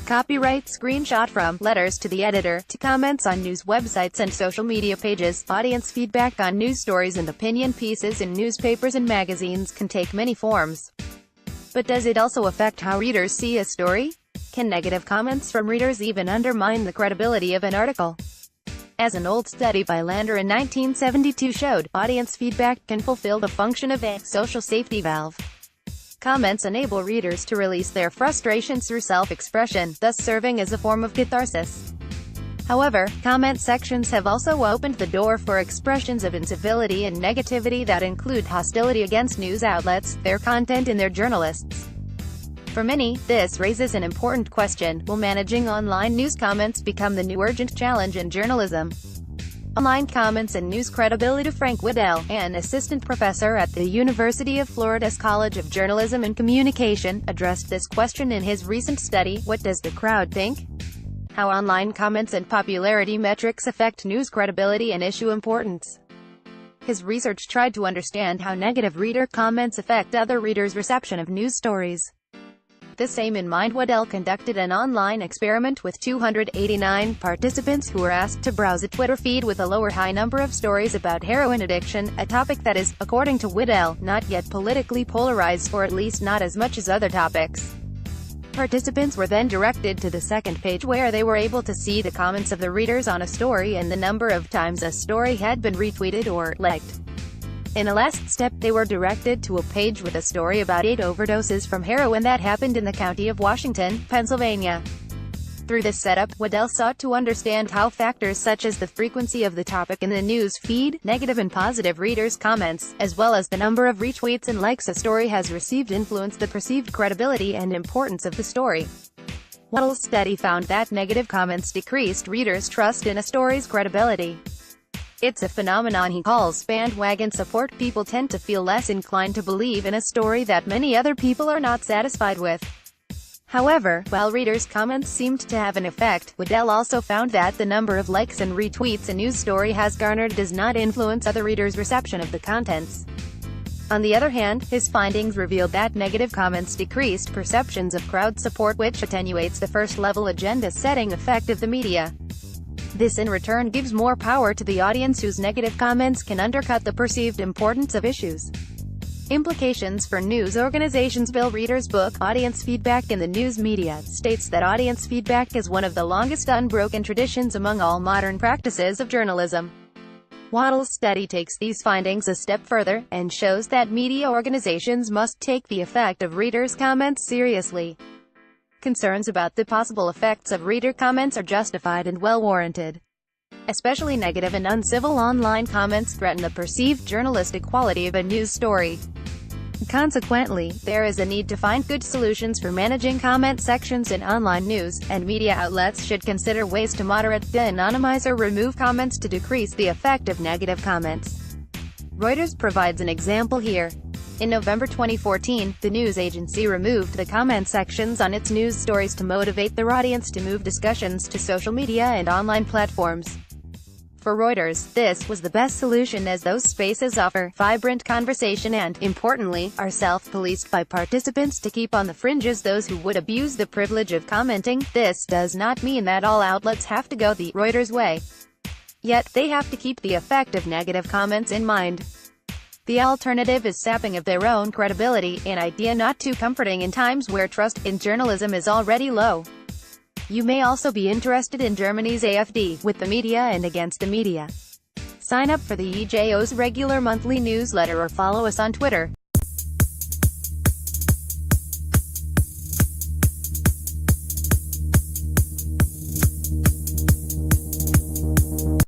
copyright screenshot from letters to the editor, to comments on news websites and social media pages. Audience feedback on news stories and opinion pieces in newspapers and magazines can take many forms. But does it also affect how readers see a story? Can negative comments from readers even undermine the credibility of an article? As an old study by Lander in 1972 showed, audience feedback can fulfill the function of a social safety valve. Comments enable readers to release their frustrations through self-expression, thus serving as a form of catharsis. However, comment sections have also opened the door for expressions of incivility and negativity that include hostility against news outlets, their content and their journalists. For many, this raises an important question: will managing online news comments become the new urgent challenge in journalism? Online comments and news credibility. Frank Waddell, an assistant professor at the University of Florida's College of Journalism and Communication, addressed this question in his recent study, What Does the Crowd Think? How Online Comments and Popularity Metrics Affect News Credibility and Issue Importance. His research tried to understand how negative reader comments affect other readers' reception of news stories. With this aim in mind, Waddell conducted an online experiment with 289 participants who were asked to browse a Twitter feed with a low or high number of stories about heroin addiction, a topic that is, according to Waddell, not yet politically polarized, or at least not as much as other topics. Participants were then directed to the second page, where they were able to see the comments of the readers on a story and the number of times a story had been retweeted or liked. In a last step, they were directed to a page with a story about 8 overdoses from heroin that happened in the county of Washington, Pennsylvania. Through this setup, Waddell sought to understand how factors such as the frequency of the topic in the news feed, negative and positive readers' comments, as well as the number of retweets and likes a story has received influence the perceived credibility and importance of the story. Waddell's study found that negative comments decreased readers' trust in a story's credibility. It's a phenomenon he calls bandwagon support. People tend to feel less inclined to believe in a story that many other people are not satisfied with. However, while readers' comments seemed to have an effect, Waddell also found that the number of likes and retweets a news story has garnered does not influence other readers' reception of the contents. On the other hand, his findings revealed that negative comments decreased perceptions of crowd support, which attenuates the first-level agenda-setting effect of the media. This in return gives more power to the audience, whose negative comments can undercut the perceived importance of issues. Implications for news organizations. Bill Reeder's book, Audience Feedback in the News Media, states that audience feedback is one of the longest unbroken traditions among all modern practices of journalism. Waddell's study takes these findings a step further, and shows that media organizations must take the effect of readers' comments seriously. Concerns about the possible effects of reader comments are justified and well-warranted. Especially negative and uncivil online comments threaten the perceived journalistic quality of a news story. Consequently, there is a need to find good solutions for managing comment sections in online news, and media outlets should consider ways to moderate, de-anonymize or remove comments to decrease the effect of negative comments. Reuters provides an example here. In November 2014, the news agency removed the comment sections on its news stories to motivate their audience to move discussions to social media and online platforms. For Reuters, this was the best solution, as those spaces offer vibrant conversation and, importantly, are self-policed by participants to keep on the fringes those who would abuse the privilege of commenting. This does not mean that all outlets have to go the Reuters way. Yet, they have to keep the effect of negative comments in mind. The alternative is sapping of their own credibility, an idea not too comforting in times where trust in journalism is already low. You may also be interested in Germany's AfD, with the media and against the media. Sign up for the EJO's regular monthly newsletter or follow us on Twitter.